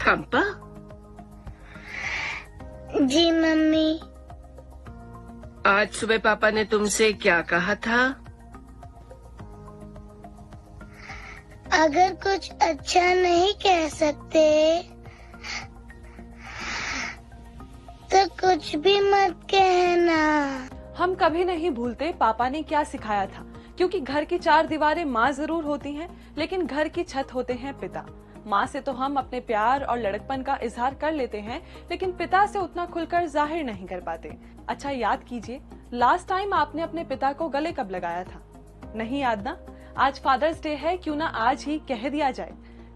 थम्पा? जी mummy. आज सुबह पापा ने तुमसे क्या कहा था? अगर कुछ अच्छा नहीं कह सकते तो कुछ भी मत कहना। हम कभी नहीं भूलते पापा ने क्या सिखाया था, क्योंकि घर की चार दीवारें माँ जरूर होती हैं, लेकिन घर की छत होते हैं पिता। माँ से तो हम अपने प्यार और लड़कपन का इजहार कर लेते हैं, लेकिन पिता से उतना खुलकर जाहिर नहीं कर पाते। अच्छा याद कीजिए, लास्ट टाइम आपने अपने पिता को गले कब लगाया था? नहीं याद ना? आज फादर्स डे है, क्यों ना आज ही कह दिया जाए।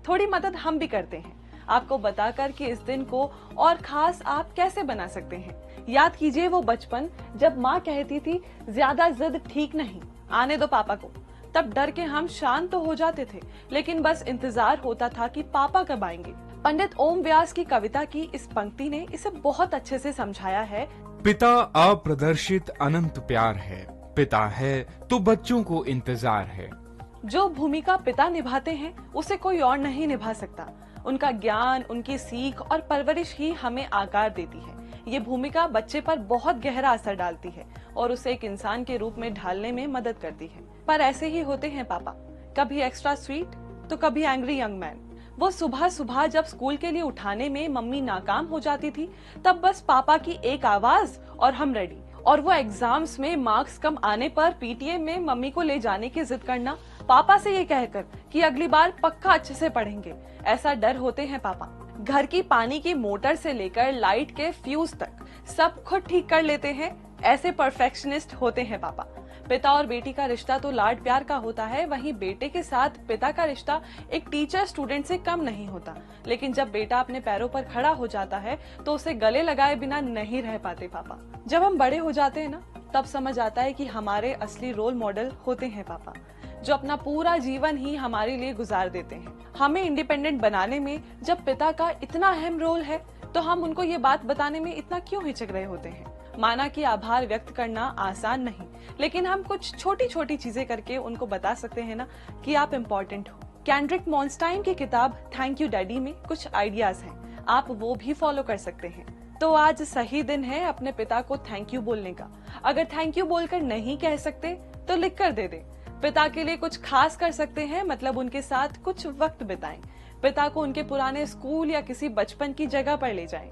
थोड़ी मदद हम भी करते हैं, आपको बताकर कि इस दिन को और खास आप कैसे बना सकते हैं। याद कीजिए वो बचपन जब माँ कहती थी ज्यादा जिद ठीक नहीं, आने दो पापा को। तब डर के हम शांत तो हो जाते थे, लेकिन बस इंतजार होता था कि पापा कब आएंगे। पंडित ओम व्यास की कविता की इस पंक्ति ने इसे बहुत अच्छे से समझाया है। पिता अप्रदर्शित अनंत प्यार है, पिता है तो बच्चों को इंतजार है। जो भूमिका पिता निभाते हैं उसे कोई और नहीं निभा सकता। उनका ज्ञान, उनकी सीख और परवरिश ही हमें आकार देती है। ये भूमिका बच्चे पर बहुत गहरा असर डालती है और उसे एक इंसान के रूप में ढालने में मदद करती है। पर ऐसे ही होते हैं पापा, कभी एक्स्ट्रा स्वीट तो कभी एंग्री यंग मैन। वो सुबह सुबह जब स्कूल के लिए उठाने में मम्मी नाकाम हो जाती थी, तब बस पापा की एक आवाज और हम रेडी। और वो एग्जाम्स में मार्क्स कम आने पर पीटीए में मम्मी को ले जाने की जिद करना, पापा से ये कहकर कि अगली बार पक्का अच्छे से पढ़ेंगे। ऐसा डर होते हैं पापा। घर की पानी की मोटर से लेकर लाइट के फ्यूज तक सब खुद ठीक कर लेते हैं। ऐसे परफेक्शनिस्ट होते हैं पापा। पिता और बेटी का रिश्ता तो लाड प्यार का होता है, वहीं बेटे के साथ पिता का रिश्ता एक टीचर स्टूडेंट से कम नहीं होता। लेकिन जब बेटा अपने पैरों पर खड़ा हो जाता है तो उसे गले लगाए बिना नहीं रह पाते पापा। जब हम बड़े हो जाते हैं ना, तब समझ आता है कि हमारे असली रोल मॉडल होते हैं पापा, जो अपना पूरा जीवन ही हमारे लिए गुजार देते हैं। हमें इंडिपेंडेंट बनाने में जब पिता का इतना अहम रोल है, तो हम उनको ये बात बताने में इतना क्यों हिचक रहे होते हैं? माना कि आभार व्यक्त करना आसान नहीं, लेकिन हम कुछ छोटी छोटी चीजें करके उनको बता सकते हैं ना कि आप इम्पोर्टेंट हो। कैंड्रिक मॉन्स्टाइन की किताब थैंक यू डैडी में कुछ आइडियाज हैं, आप वो भी फॉलो कर सकते हैं। तो आज सही दिन है अपने पिता को थैंक यू बोलने का। अगर थैंक यू बोलकर नहीं कह सकते तो लिख कर दे दे। पिता के लिए कुछ खास कर सकते हैं, मतलब उनके साथ कुछ वक्त बिताएं। पिता को उनके पुराने स्कूल या किसी बचपन की जगह पर ले जाएं।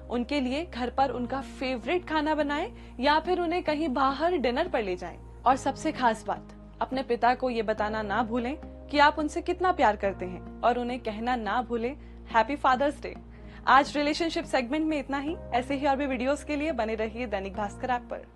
उनके लिए घर पर उनका फेवरेट खाना बनाएं या फिर उन्हें कहीं बाहर डिनर पर ले जाएं। और सबसे खास बात, अपने पिता को ये बताना ना भूलें कि आप उनसे कितना प्यार करते हैं, और उन्हें कहना ना भूलें हैप्पी फादर्स डे। आज रिलेशनशिप सेगमेंट में इतना ही। ऐसे ही और भी वीडियोस के लिए बने रहिए दैनिक भास्कर ऐप पर।